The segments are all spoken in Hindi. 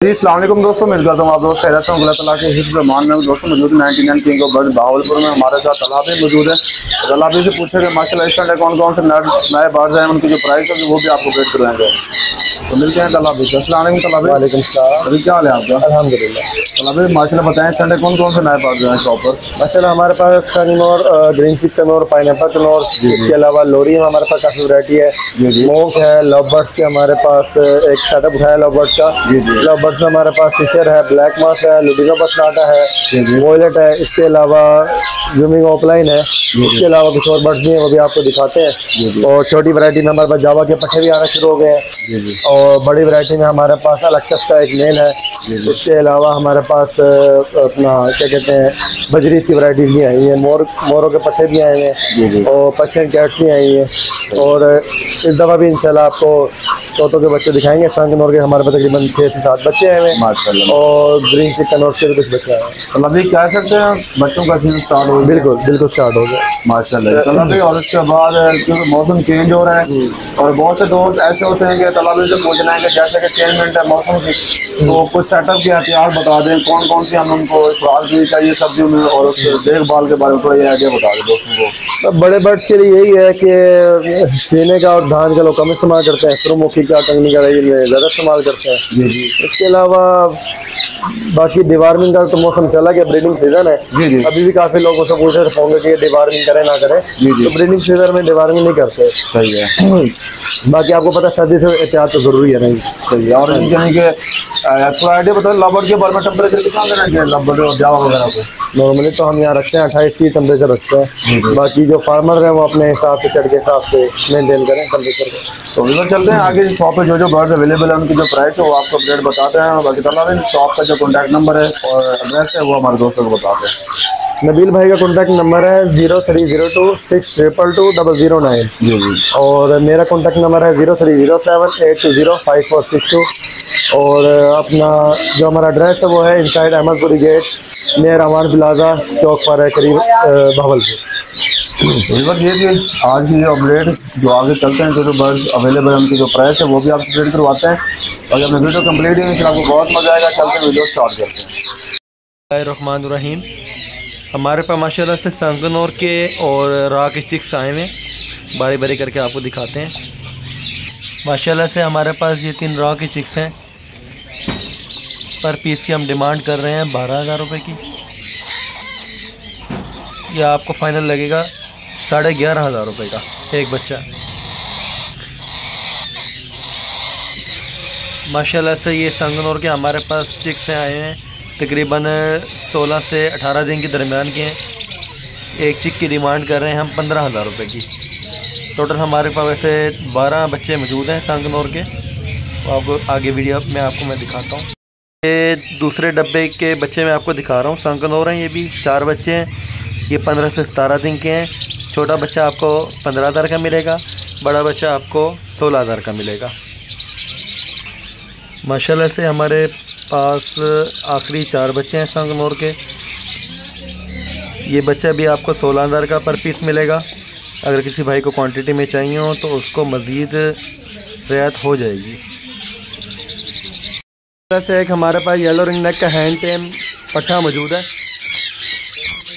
जी अस्सलाम वालेकुम दोस्तों, मैं करता हूँ आप दोस्त खैरियत से अल्लाह ताला के हिफ्ज़ मान में दोस्तों मौजूद 99 किंग ऑफ बर्ड्स भावलपुर में हमारे साथ तलाबी मौजूद है। तलाबी से पूछेंगे माशाल्लाह इस टाइम कौन कौन से नए बर्ड्स हैं, उनकी जो प्राइस है वो भी आपको अपडेट करवाएंगे। तो मिलते हैं तलाबी से। अस्सलाम वालेकुम तलाबी। वालेकुम सलाम। अभी क्या हाल है आपका? अल्हम्दुलिल्लाह। तलाबी माशाल्लाह बताएं इस टाइम कौन कौन से नए बर्ड्स हैं शॉप पर? माशाल्लाह हमारे पास कनौर, ग्रीन चिक कनौर, पाइनएप्पल कनौर, इसके अलावा लोरी में हमारे पास काफ़ी वैरायटी है। जी मोक है, लव बर्ड्स के हमारे पास एक सेटअप उठाया लव बर्ड्स का। लव बर्ड्स में हमारे पास फिशर है, ब्लैक मास है, लुबिनो बसनाटा है, वॉयलेट है, इसके अलावा जूमिंग ऑफलाइन है। इसके अलावा कुछ और बर्ड्स भी हैं, वो भी आपको दिखाते हैं। और छोटी वैरायटी में हमारे पास जावा के पट्टे भी आना शुरू हो गए हैं। और बड़ी वैरायटी में हमारे पास अलक्सस का एक मेल है। इसके अलावा हमारे पास अपना क्या कहते हैं बजरीत की वैरायटीज भी आई हैं, मोरों के पट्टे भी आए हैं और पर्शियन कैट्स भी आई हैं। और इस दफ़ा भी इंशाल्लाह आपको तोतों के बच्चे दिखाएंगे। संगनौर के हमारे पास तकरीबन 6 से 7 बच्चे आए हैं माशाल्लाह, और ग्रीन चिक कनौर से भी कुछ बच्चे आए हैं। तो अभी कह सकते हैं बच्चों का सीजन स्टार्ट हो गया? बिल्कुल बिल्कुल स्टार्ट हो गया माशाल्लाह तलाबी। और उसके बाद क्योंकि मौसम चेंज हो रहा है और बहुत से दोस्त ऐसे होते हैं कि तलाबी से पूछना है कि जैसे कि चेंजमेंट है मौसम की, तो कुछ सेटअप के एहतियात बता दें कौन कौन सी हम उनको खुराक दी चाहिए सब्जियों में, और उसके देखभाल के बारे में थोड़ा ये आइडिया बता दें दोस्तों को। बड़े बर्ड्स के लिए यही है कि चीने का और धान का लोग कम इस्तेमाल करते हैं, सूरजमुखी का, कंगनी का ज़्यादा इस्तेमाल करते हैं। जी। इसके अलावा बाकी डिवार्मिंग का तो मौसम चला गया, ब्रीडिंग सीजन है। जी। अभी भी काफ़ी लोग मुझसे पूछ रहे होंगे कि डिवार्मिंग करें ना करें। तो ब्रीडिंग सीजन में डिवार्मिंग नहीं करते। सही है। बाकी आपको पता है सर्दी से एहतियात तो ज़रूरी है। नहीं सही है। और इनके थोड़ा आइडिया बताओ लबर्ड के बारे में, टेम्परेचर कितना देना चाहिए लबर्ड और जावा वगैरह को? नॉर्मली तो हम यहाँ रखते हैं 28 टेम्परेचर रखते हैं। बाकी जो फार्मर हैं वो अपने हिसाब से चढ़ के हिसाब से मेनटेन करें टेम्परेचर को। तो इधर चलते हैं आगे शॉप पे जो बर्ड्स अवेलेबल है उनकी जो प्राइस है वो आपको अपडेट बताते हैं। बाकी तलाबी शॉप का जो कॉन्टैक्ट नंबर है और एड्रेस है वो हमारे दोस्तों को बताते हैं। नबील भाई का कॉन्टैक्ट नंबर है 0302 622 009। जी। और मेरा कॉन्टैक्ट नंबर है 0307 8205462। और अपना जो हमारा एड्रेस है वो है इनसाइड अहमदपुरी गेट नियर अमान प्लाजा चौक पर है, करीब भावलपुर। बस ये थी आज की अपडेट। जो आगे चलते हैं जो बर्ड्स अवेलेबल है उनकी जो प्राइस है वो भी आप अपडेट करवाते हैं। और जब वीडियो कंप्लीट है फिर आपको बहुत मजा आएगा। चलते हैं वीडियो स्टार्ट करते हैं। रहमान रहीम। हमारे पास माशाल्लाह से संगनौर के और रा के चिक्स आए हैं, बारी बारी करके आपको दिखाते हैं। माशाल्लाह से हमारे पास ये 3 रा के चिक्स हैं। पर पीस की हम डिमांड कर रहे हैं 12,000 रुपये की। यह आपको फाइनल लगेगा 11,500 रुपये का एक बच्चा। माशाल्लाह से ये संगनौर के हमारे पास चिक्स आए हैं, तकरीबन 16 से 18 दिन के दरमियान के हैं। एक चिक की डिमांड कर रहे हैं हम 15,000 रुपये की। टोटल हमारे पास वैसे 12 बच्चे मौजूद हैं संगनौर के। तो आपको आगे वीडियो में आपको मैं दिखाता हूँ। ये दूसरे डब्बे के बच्चे मैं आपको दिखा रहा हूँ, संगनौर हैं। ये भी 4 बच्चे हैं। ये 15 से 17 दिन के हैं। छोटा बच्चा आपको 15,000 का मिलेगा, बड़ा बच्चा आपको 16,000 का मिलेगा। माशाल्लाह से हमारे पास आखिरी 4 बच्चे हैं संगनौर के। ये बच्चा भी आपको 16,000 का पर पीस मिलेगा। अगर किसी भाई को क्वांटिटी में चाहिए हो तो उसको मज़ीद रियायत हो जाएगी। से एक हमारे पास येलो रिंग नेक का हैंड टेम पट्ठा मौजूद है।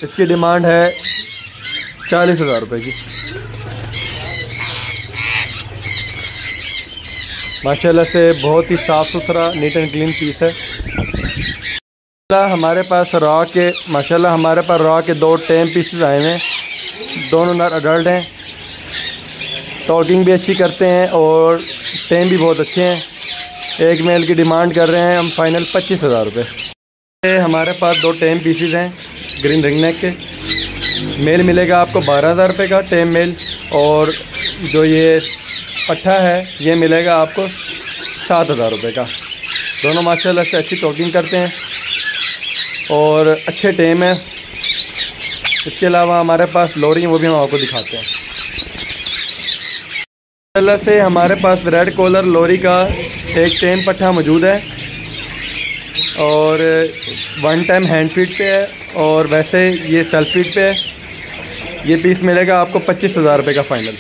इसकी डिमांड है 40,000 रुपये की। माशाल्लाह से बहुत ही साफ़ सुथरा नीट एंड क्लीन पीस है। हमारे पास रॉ के माशाल्लाह हमारे पास रॉ के 2 टेम पीसेस आए हैं। दोनों नर अडल्ट हैं, टॉकिंग भी अच्छी करते हैं और टेम भी बहुत अच्छे हैं। एक मेल की डिमांड कर रहे हैं हम फाइनल 25,000 रुपये। हमारे पास 2 टेम पीसेस हैं ग्रीन रिंग नेक के। मेल मिलेगा आपको 12,000 रुपये का टेम मेल, और जो ये पट्ठा है ये मिलेगा आपको 7,000 रुपये का। दोनों माशाल्लाह से अच्छी टॉकिंग करते हैं और अच्छे टेम है। इसके अलावा हमारे पास लोरी वो भी हम आपको दिखाते हैं। माशाल्लाह से हमारे पास रेड कॉलर लोरी का एक टेम पट्ठा मौजूद है और 1 टाइम हैंड फीड पे है और वैसे ये सेल्फ फीड पे है। ये पीस मिलेगा आपको 25,000 रुपये का फाइनल।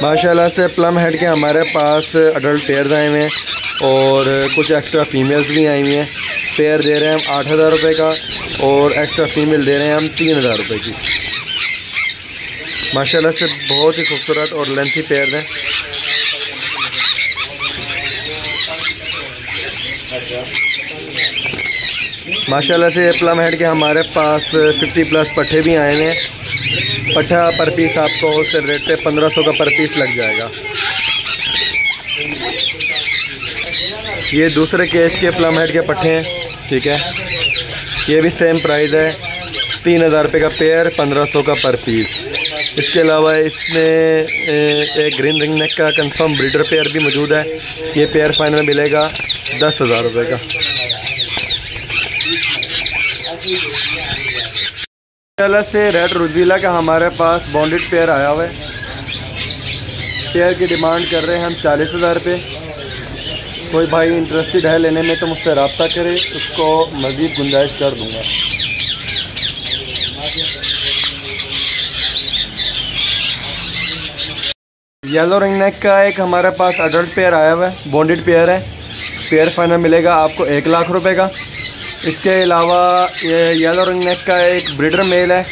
माशाल्लाह से प्लम हेड के हमारे पास अडल्ट पेयर्स आए हुए हैं और कुछ एक्स्ट्रा फीमेल्स भी आई हुई हैं। पेयर दे रहे हैं हम 8,000 रुपये का और एक्स्ट्रा फीमेल दे रहे हैं हम 3,000 रुपये की। माशाल्लाह से बहुत ही खूबसूरत और लेंथी पेयर हैं। माशाल्लाह से प्लम हेड के हमारे पास 50+ पट्ठे भी आए हैं। पट्ठा पर पीस आपको होलसेल रेट पे 1500 का पर पीस लग जाएगा। ये दूसरे केज के प्लम हेड के पट्ठे हैं, ठीक है। ये भी सेम प्राइस है, 3,000 रुपये का पेयर, 1500 का पर पीस। इसके अलावा इसमें एक ग्रीन रिंग नेक का कंफर्म ब्रीडर पेयर भी मौजूद है। ये पेयर फाइनल मिलेगा 10,000 रुपये का। से रेड रोजीला का हमारे पास बॉन्डेड पेयर आया हुआ है। पेयर की डिमांड कर रहे हैं हम 40,000 रुपये। कोई भाई इंटरेस्टेड है लेने में तो मुझसे रब्ता करे, उसको मज़ीद गुंजाइश कर दूंगा। येलो रिंग नेक का एक हमारे पास अडल्ट पेयर आया हुआ है, बॉन्डेड पेयर है। पेयर फाइनल मिलेगा आपको 1 लाख रुपए का। इसके अलावा ये येलो रिंग नेक का एक ब्रीडर मेल है,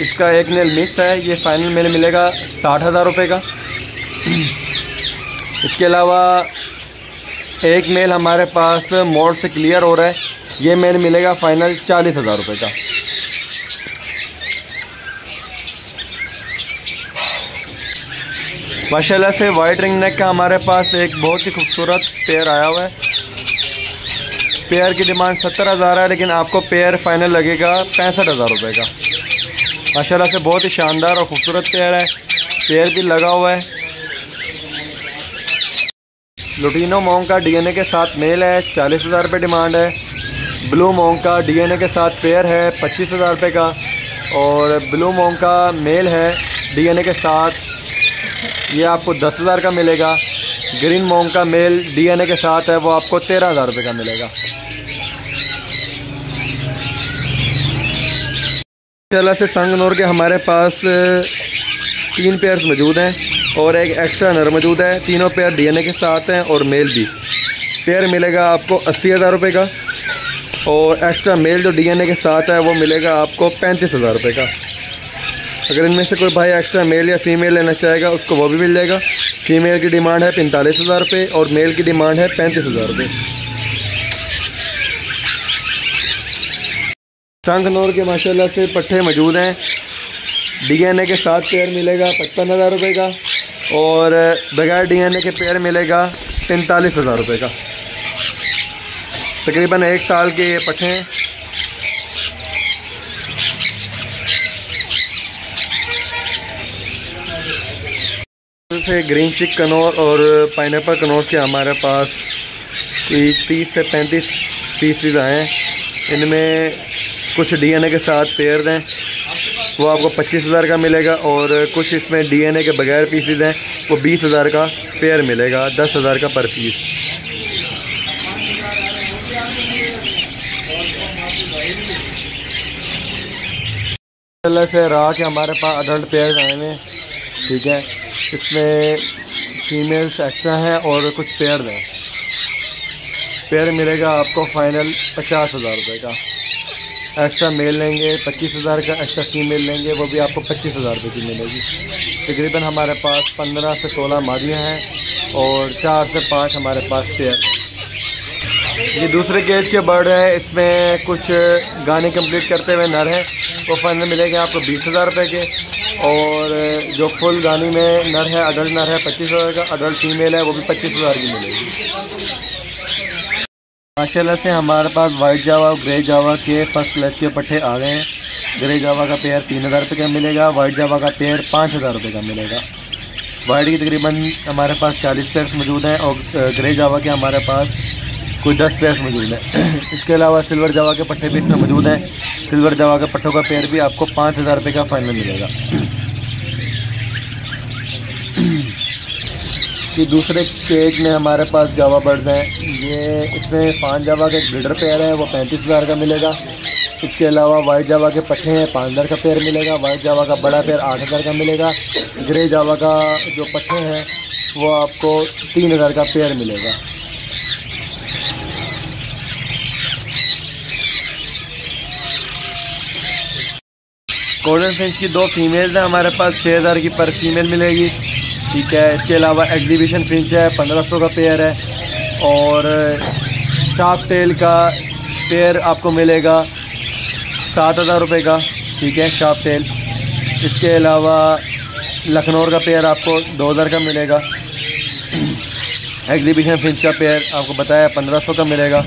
इसका एक नेल मिस है, ये फाइनल मेल मिलेगा 60,000 रुपये का। इसके अलावा एक मेल हमारे पास मोड़ से क्लियर हो रहा है, ये मेल मिलेगा फाइनल 40,000 रुपये का। माशाल्लाह से वाइट रिंग नेक का हमारे पास एक बहुत ही खूबसूरत पेयर आया हुआ है। पेयर की डिमांड 70,000 है, लेकिन आपको पेयर फाइनल लगेगा 65,000 रुपये का। माशाल्लाह से बहुत ही शानदार और खूबसूरत पेयर है। पेयर भी लगा हुआ है। लुटीनो मोंग का डीएनए के साथ मेल है, 40,000 रुपये डिमांड है। ब्लू मोंग का डीएनए के साथ पेयर है, 25,000 रुपये का। और ब्लू मोंग का मेल है डीएनए के साथ, ये आपको 10,000 का मिलेगा। ग्रीन मोंग का मेल डीएनए के साथ है, वो आपको 13,000 रुपये का मिलेगा। माशाल्लाह से संगनूर के हमारे पास 3 पेयर्स मौजूद हैं और एक एक्स्ट्रा नर मौजूद है। तीनों पेयर डीएनए के साथ हैं और मेल भी। पेयर मिलेगा आपको 80,000 रुपये का और एक्स्ट्रा मेल जो डीएनए के साथ है वो मिलेगा आपको 35,000 रुपये का। अगर इनमें से कोई भाई एक्स्ट्रा मेल या फीमेल लेना चाहेगा उसको वो भी मिल जाएगा। फीमेल की डिमांड है 45,000 रुपये और मेल की डिमांड है 35,000 रुपये। संगनूर के माशाल्लाह से पट्ठे मौजूद हैं। डीएनए के साथ पेयर मिलेगा 55,000 रुपये का और बगैर डीएनए के पेयर मिलेगा 45,000 रुपये का। तकरीबन 1 साल के ये पट्ठे हैं। से ग्रीन चिक कनौर और पाइनएप्पल कनौर के हमारे पास 30 से 35 पीसेज आए हैं। इनमें कुछ डीएनए के साथ पेयर हैं, वो आपको 25,000 का मिलेगा और कुछ इसमें डीएनए के बगैर पीसेज हैं, वो 20,000 का पेयर मिलेगा, 10,000 का पर पीस। से रहा कि हमारे पास अडल्ट पेयर आए हैं, ठीक है। इसमें फीमेल्स एक्स्ट्रा हैं और कुछ पेयर हैं। पेयर मिलेगा आपको फाइनल 50,000 रुपये का। एक्स्ट्रा मेल लेंगे 25,000 का, एक्स्ट्रा फीमेल लेंगे वो भी आपको 25,000 रुपये की मिलेगी। तकरीबन हमारे पास 15 से 16 मादियाँ हैं और 4 से 5 हमारे पास पेयर हैं। ये दूसरे केज के बर्ड है, इसमें कुछ गाने कंप्लीट करते हुए नर हैं, वो फाइनल मिलेंगे आपको 20,000 रुपये के। और जो फुल गानी में नर है, अडल्ट नर है 25,000 का, अडल्ट फीमेल है वो भी 25,000 की मिलेगी। माशाल्लाह से हमारे पास वाइट जावा और ग्रे जावा के फर्स्ट क्लास के पट्ठे आ गए हैं। ग्रे जावा का पेयर 3,000 रुपये का मिलेगा, वाइट जावा का पेयर 5,000 रुपये का मिलेगा। वाइट की तकरीबन हमारे पास 40 पेयर्स मौजूद हैं और ग्रे जावा के हमारे पास कोई 10 पेयर्स मौजूद हैं। इसके अलावा सिल्वर जावा के पट्टे भी इसमें मौजूद हैं। सिल्वर जावा के पट्टों का पेयर भी आपको 5,000 रुपये का फाइनल मिलेगा। कि दूसरे केज में हमारे पास जावा बर्ड्स हैं, ये इसमें 5 जावा का एक ब्रीडर पेयर है, वो 35,000 का मिलेगा। इसके अलावा वाइट जावा के पट्टे हैं 5000 का पेयर मिलेगा। वाइट जावा का बड़ा पेयर 8000 का मिलेगा। ग्रे जावा का जो पट्टे हैं वो आपको 3000 का पेयर मिलेगा। गोल्डन फिंच की 2 फीमेल्स हैं हमारे पास, 6000 की पर फीमेल मिलेगी। ठीक है। इसके अलावा एग्जीबिशन फिंच है 1500 का पेयर है। और शार्प टेल का पेयर आपको मिलेगा 7000 रुपये का। ठीक है, शार्प टेल। इसके अलावा लखनऊ का पेयर आपको 2000 का मिलेगा। एग्जीबिशन फिंच का पेयर आपको बताया 1500 का मिलेगा।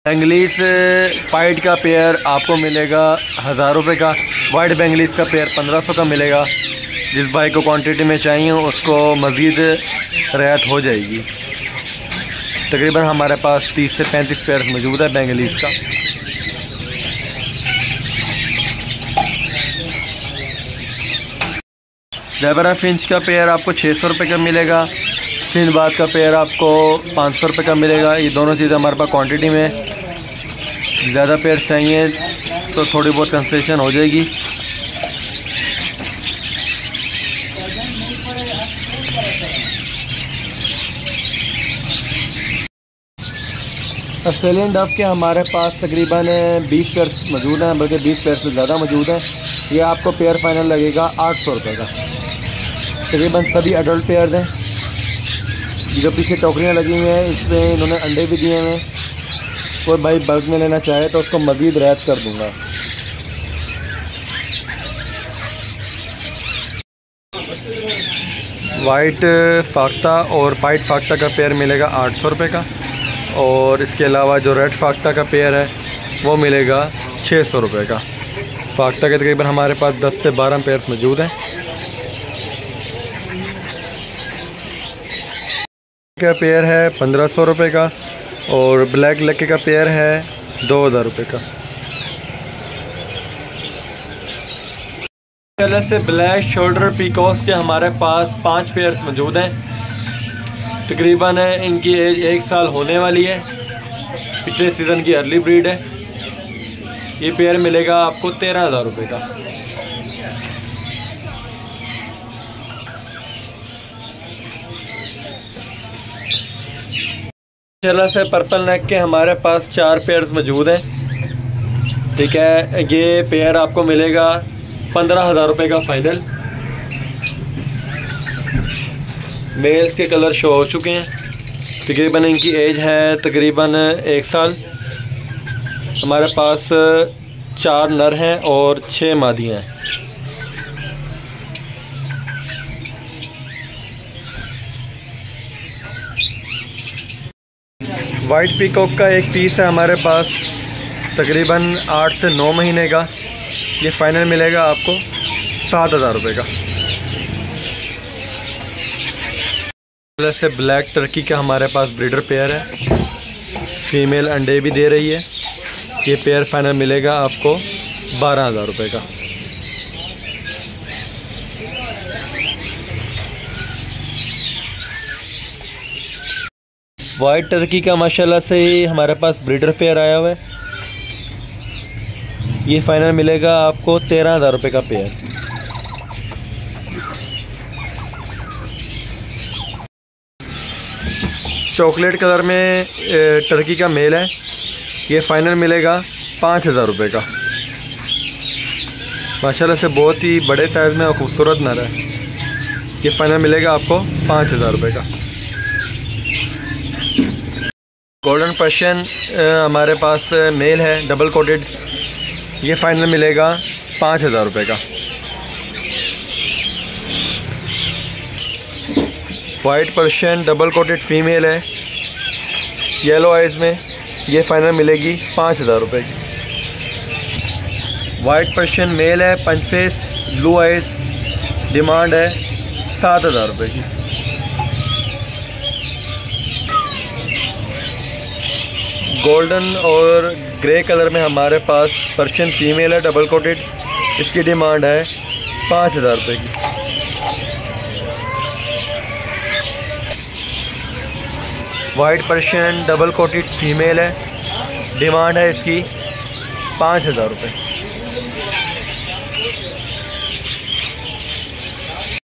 बेंगलीस पाइट का पेयर आपको मिलेगा 1000 रुपये का। वाइट बेंगलीस का पेयर 1500 का मिलेगा। जिस भाई को क्वांटिटी में चाहिए उसको मज़ीद रियायत हो जाएगी। तकरीबन हमारे पास 30 से 35 पेयर मौजूद है बेंगलीस का। ज़ेबरा फिंच का पेयर आपको 600 रुपये का मिलेगा। सिंदबाद का पेयर आपको 500 रुपये का मिलेगा। ये दोनों चीज़ें हमारे पास क्वांटिटी में। ज़्यादा पेयर चाहिए तो थोड़ी बहुत कंसेशन हो जाएगी। ऑस्ट्रेलियन डव के हमारे पास तकरीबन 20 पेयर मौजूद हैं, बल्कि 20 पेयर से ज़्यादा मौजूद हैं। ये आपको पेयर फाइनल लगेगा 800 रुपये का। तकरीबन सभी अडल्ट पेयर हैं। जो पीछे टोकरियाँ लगी हुई हैं इसमें इन्होंने अंडे भी दिए हैं। कोई भाई बल्क में लेना चाहे तो उसको मज़ीद रियायत कर दूँगा। वाइट फाख्ता और वाइट फाख्ता का पेयर मिलेगा 800 रुपये का। और इसके अलावा जो रेड फाख्ता का पेयर है वो मिलेगा 600 रुपये का। फाख्ता के तकरीबन हमारे पास 10 से 12 पेयर्स मौजूद हैं। का पेयर है 1500 रुपये का। और ब्लैक लक्के का पेयर है 2000 रुपये का। कलर से ब्लैक शोल्डर पीकॉक्स के हमारे पास 5 पेयर्स मौजूद हैं। तकरीबन इनकी एज 1 साल होने वाली है। पिछले सीज़न की अर्ली ब्रीड है। ये पेयर मिलेगा आपको 13000 रुपये का। चला से पर्पल नेक के हमारे पास 4 पेयर्स मौजूद हैं। ठीक है, ये पेयर आपको मिलेगा 15000 रुपये का फाइनल। मेल्स के कलर शो हो चुके हैं। तकरीबन इनकी एज है तकरीबन 1 साल। हमारे पास 4 नर हैं और 6 मादियाँ हैं। वाइट पीकॉक का एक पीस है हमारे पास तकरीबन 8 से 9 महीने का। ये फाइनल मिलेगा आपको 7000 रुपये का। से ब्लैक टर्की का हमारे पास ब्रीडर पेयर है। फीमेल अंडे भी दे रही है। ये पेयर फाइनल मिलेगा आपको 12000 रुपये का। वाइट टर्की का माशाल्लाह से हमारे पास ब्रीडर पेयर आया हुआ है। ये फाइनल मिलेगा आपको 13000 रुपये का पेयर। चॉकलेट कलर में टर्की का मेल है। ये फाइनल मिलेगा 5000 रुपये का। माशाल्लाह से बहुत ही बड़े साइज़ में और खूबसूरत नर है। ये फाइनल मिलेगा आपको 5000 रुपये का। गोल्डन पर्शियन हमारे पास मेल है डबल कोटेड। ये फाइनल मिलेगा 5000 रुपये का। White Persian double coated female है येलो आइज़ में। ये फाइनल मिलेगी 5000 रुपये की। वाइट पर्शियन मेल है punch face blue eyes. Demand है 7000 रुपये की। गोल्डन और ग्रे कलर में हमारे पास पर्शियन फीमेल है डबल कोटेड। इसकी डिमांड है 5000 रुपये की। White Persian double coated female है। डिमांड है इसकी 5,000 रुपये।